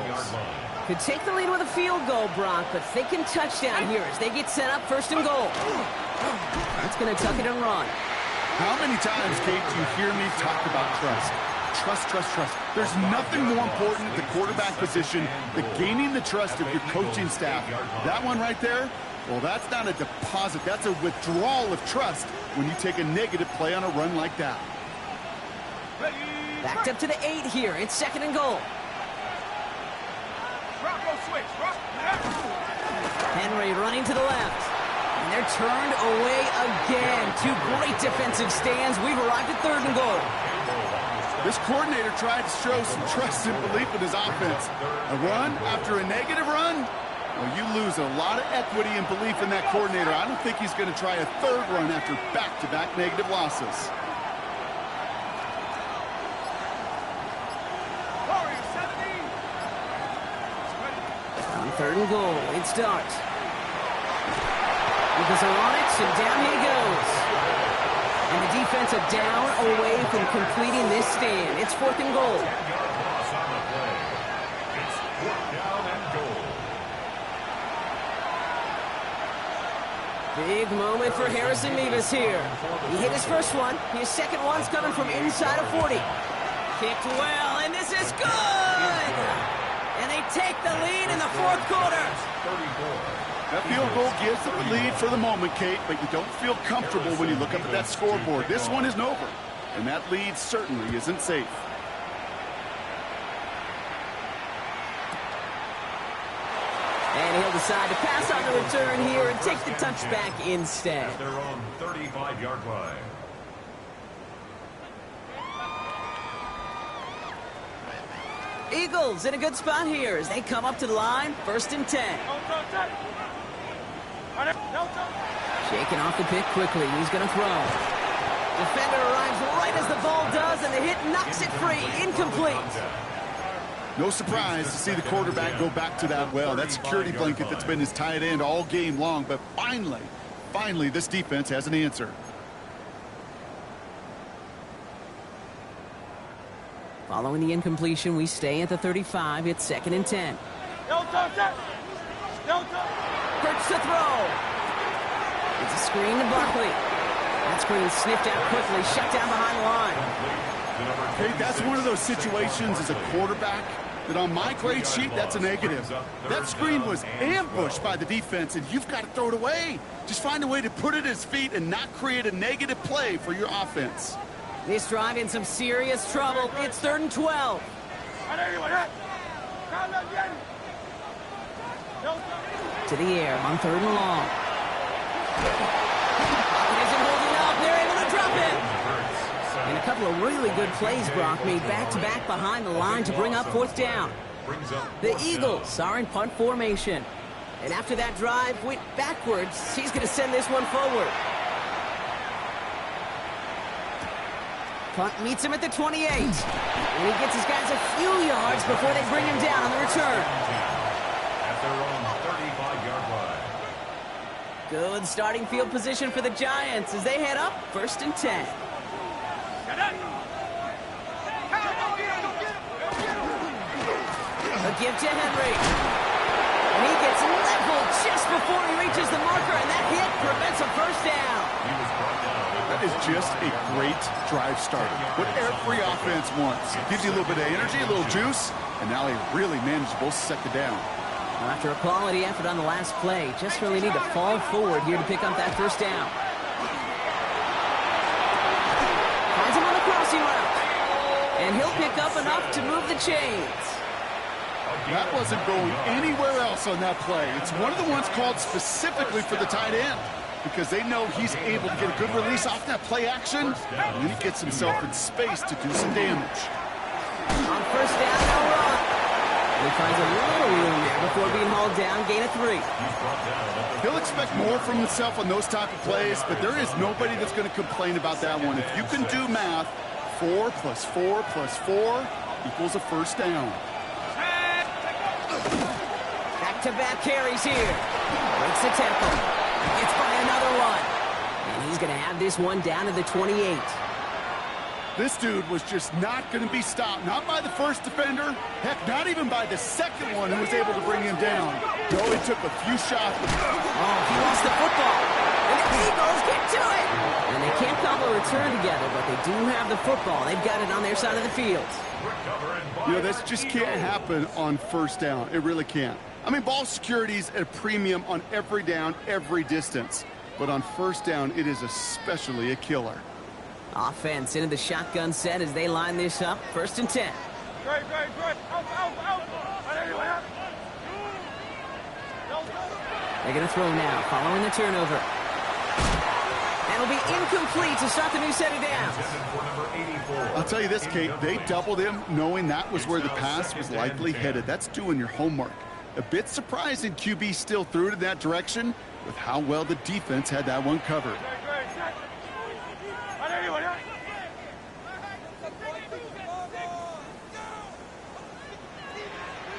Could take the lead with a field goal, Brock, but thinking touchdown here as they get set up first and goal. That's going to tuck it and run. How many times, Kate, do you hear me talk about trust? Trust. There's nothing more important at the quarterback position than gaining the trust of your coaching staff. That one right there, well, that's not a deposit. That's a withdrawal of trust when you take a negative play on a run like that. Backed up to the 8 here. It's second and goal. go switch. Henry running to the left. And they're turned away again. Two great defensive stands. We've arrived at 3rd and goal. This coordinator tried to show some trust and belief in his offense. A run after a negative run? Well, you lose a lot of equity and belief in that coordinator. I don't think he's going to try a 3rd run after back-to-back negative losses. On 3rd and goal, it starts. Eagles are on it, and down he goes. And the defense are down away from completing this stand. It's 4th and goal. It's 4th down and goal. Big moment for Harrison Mevis here. He hit his first one. His second one's coming from inside of 40. Kicked well, and this is good! And they take the lead in the 4th quarter. 34. That field goal gives them the lead for the moment, Kate, but you don't feel comfortable when you look up at that scoreboard. This one isn't over, and that lead certainly isn't safe. And he'll decide to pass on the return here and take the touchback instead. At their own 35-yard line. Eagles in a good spot here as they come up to the line. 1st and 10. Shaking off the pick quickly. He's going to throw. Defender arrives right as the ball does, and the hit knocks it free. Incomplete. No surprise to see the quarterback go back to that well. That security blanket that's been his tight end all game long, but finally, this defense has an answer. Following the incompletion, we stay at the 35. It's 2nd and 10. Perch to throw. It's a screen to Barkley. That screen sniffed out quickly, shut down behind the line. Hey, that's one of those situations as a quarterback that on my grade sheet, that's a negative. That screen was ambushed by the defense, and you've got to throw it away. Just find a way to put it at his feet and not create a negative play for your offense. This drive in some serious trouble. It's 3rd and 12. To the air on 3rd and long. It isn't holding up. They're able to drop it. And a couple of really good plays, Brock, made back-to-back behind the line to bring up 4th down. The Eagles are in punt formation. And after that drive went backwards, he's going to send this one forward. Punt meets him at the 28. And he gets his guys a few yards before they bring him down on the return. At their own 35-yard line. Good starting field position for the Giants as they head up 1st and 10. A give to Henry. And he gets leveled just before he reaches the marker, and that hit prevents a 1st down. He was brought down. That is just a great drive starter. What every offense wants. Gives you a little bit of energy, a little juice, and now a really manageable 2nd down. After a quality effort on the last play, just really need to fall forward here to pick up that 1st down. Finds him on the crossing route. And he'll pick up enough to move the chains. That wasn't going anywhere else on that play. It's one of the ones called specifically for the tight end because they know he's able to get a good release off that play action, and then he gets himself in space to do some damage. On 1st down, no run. He finds a little room there before being hauled down, gain of 3. He'll expect more from himself on those type of plays, but there is nobody that's going to complain about that one. If you can do math, 4 plus 4 plus 4 equals a 1st down. Back-to-back carries here. Breaks the tackle. Gets by another one. And he's going to have this one down to the 28. This dude was just not going to be stopped. Not by the first defender. Heck, not even by the second one who was able to bring him down. No, it took a few shots. Oh, he lost the football. And the Eagles get to it. And they can't cobble a return together, but they do have the football. They've got it on their side of the field. You know, this just can't happen on 1st down. It really can't. I mean, ball security's at a premium on every down, every distance. But on 1st down, it is especially a killer. Offense into the shotgun set as they line this up. 1st and 10. They're going to throw now, following the turnover. And it'll be incomplete to start the new set of downs. I'll tell you this, Kate, they doubled him knowing that was where the pass was likely headed. That's doing your homework. A bit surprising QB still threw it in that direction with how well the defense had that one covered.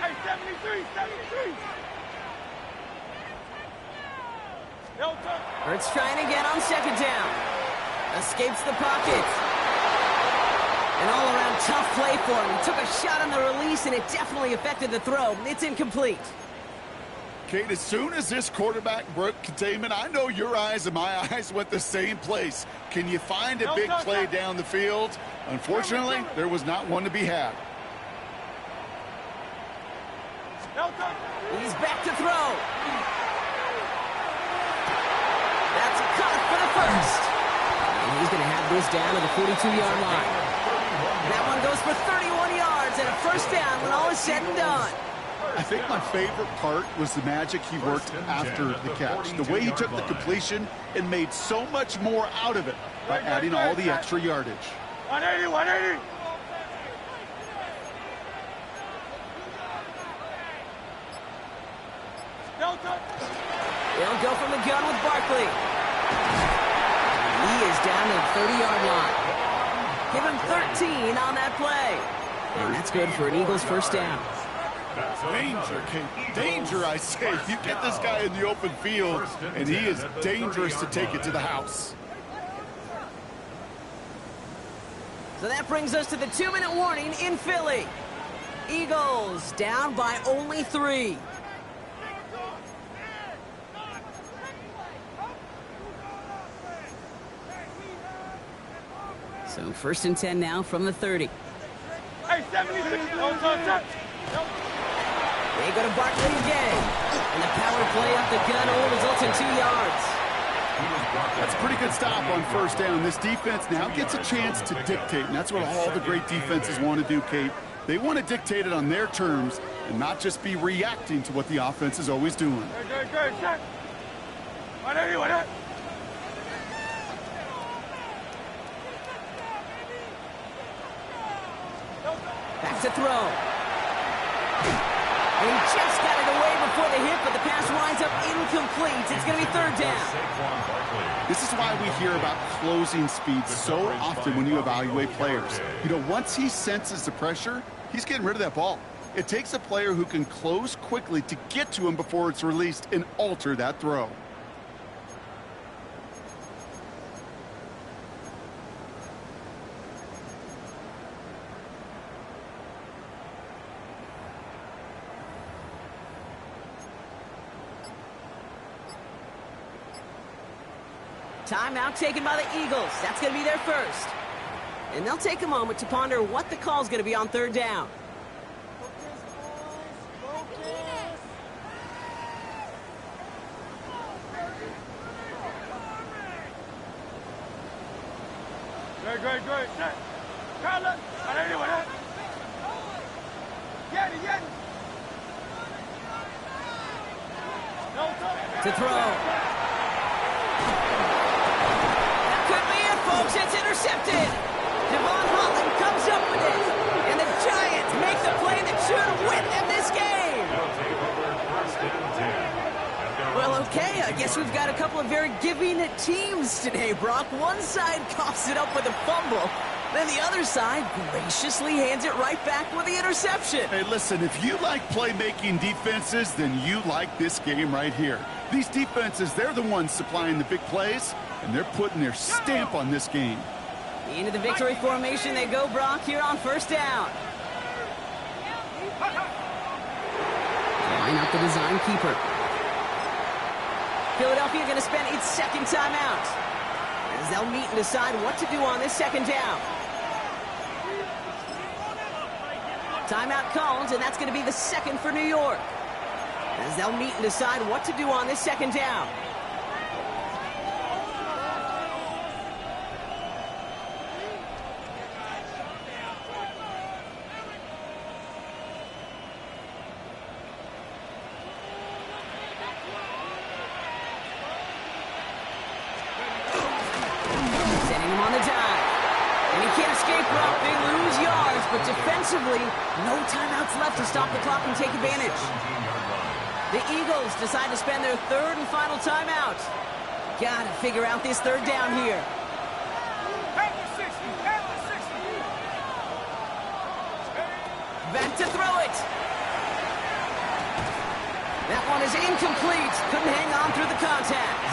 Hey, 73, 73. Hurts trying again on second down. Escapes the pocket. An all-around tough play for him. He took a shot on the release, and it definitely affected the throw. It's incomplete. Kate, as soon as this quarterback broke containment, I know your eyes and my eyes went the same place. Can you find a big play down the field? Unfortunately, there was not one to be had. He's back to throw. That's caught for the first. And he's going to have this down to the 42-yard line. That one goes for 31 yards and a first down when all is said and done. I think my favorite part was the magic he worked after the catch. The way he took the completion and made so much more out of it by adding all the extra yardage. 180, 180. They'll go from the gun with Barkley. He is down to the 30-yard line. Give him 13 on that play. And that's good for an Eagles first down. Danger, Kate. Danger, I say. You get this guy in the open field, and he is dangerous to take it to the house. So that brings us to the 2-minute warning in Philly. Eagles down by only 3. So first and 10 now from the 30. Hey, 76. They go to Barkley again. And the power play up the gun only results in 2 yards. That's a pretty good stop on first down. This defense now gets a chance to dictate, and that's what all the great defenses want to do, Kate. They want to dictate it on their terms and not just be reacting to what the offense is always doing. Good. 180, 180. Back to throw. And he just got it away before the hit, but the pass winds up incomplete. It's going to be third down. This is why we hear about closing speed so often when you evaluate players. You know, once he senses the pressure, he's getting rid of that ball. It takes a player who can close quickly to get to him before it's released and alter that throw. Timeout taken by the Eagles. That's going to be their first. And they'll take a moment to ponder what the call is going to be on third down. Good. Carla, 180, 180. Get it. To throw. Folks, it's intercepted. Devon Holland comes up with it. And the Giants make the play that should win them this game. Well, okay, I guess we've got a couple of very giving teams today, Brock. One side coughs it up with a fumble. Then the other side graciously hands it right back with the interception. Hey, listen, if you like playmaking defenses, then you like this game right here. These defenses, they're the ones supplying the big plays, and they're putting their stamp on this game. Into the victory formation they go, Brock, here on first down. Line up the design keeper. Philadelphia going to spend its second timeout, as they'll meet and decide what to do on this second down. Timeout called, and that's going to be the second for New York, as they'll meet and decide what to do on this second down. Getting him on the dive. And he can't escape route. They lose yards, but defensively, no timeouts left to stop the clock and take advantage. The Eagles decide to spend their third and final timeout. Gotta figure out this third down here. Back to throw it. That one is incomplete. Couldn't hang on through the contact.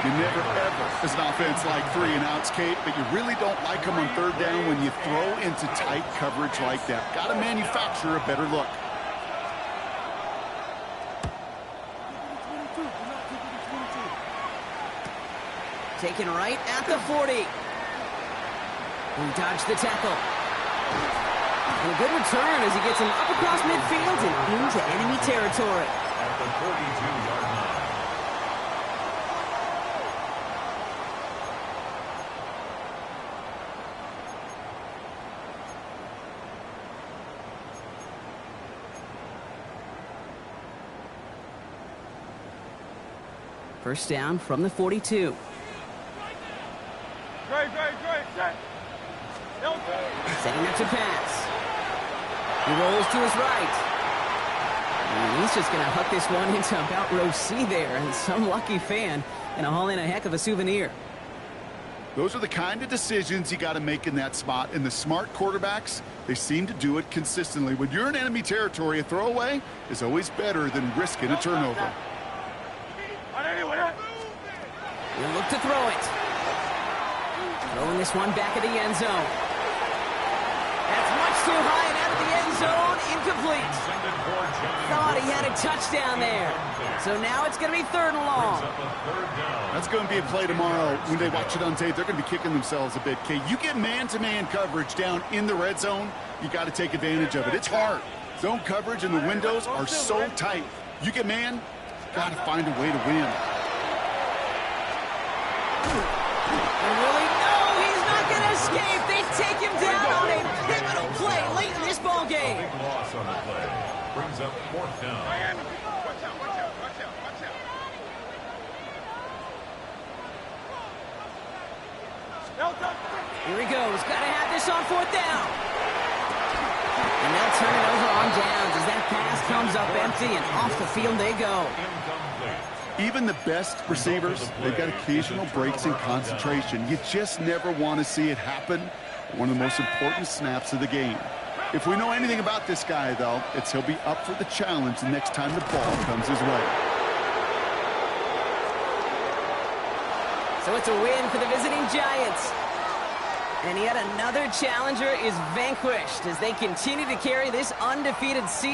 You never ever, as an offense, like 3 and outs, Kate, but you really don't like them on third down when you throw into tight coverage like that. Got to manufacture a better look. Taken right at the 40. He dodged the tackle. And a good return as he gets him up across midfield and into enemy territory. At the 42-yard line. First down from the 42. Great. Setting up to pass. He rolls to his right. And he's just going to huck this one into about row C there. And some lucky fan going to haul in a heck of a souvenir. Those are the kind of decisions you got to make in that spot. And the smart quarterbacks, they seem to do it consistently. When you're in enemy territory, a throwaway is always better than risking a turnover. He'll look to throw it. Throwing this one back at the end zone. That's much too high and out of the end zone. Incomplete. Thought he had a touchdown there. So now it's going to be third and long. That's going to be a play tomorrow. When they watch it on tape, they're going to be kicking themselves a bit, Kate. You get man-to-man coverage down in the red zone, you got to take advantage of it. It's hard. Zone coverage and the windows are so tight. You get man, got to find a way to win. And Willie, no, he's not going to escape. They take him down on a pivotal play late in this ball game. Big loss on the play. Brings up fourth down. Watch out. Here he goes. Got to have this on fourth down. And they'll turn it over on downs as that pass comes up empty and off the field they go. Even the best receivers, they've got occasional breaks in concentration. You just never want to see it happen. One of the most important snaps of the game. If we know anything about this guy, though, it's he'll be up for the challenge the next time the ball comes his way. So it's a win for the visiting Giants. And yet another challenger is vanquished as they continue to carry this undefeated season.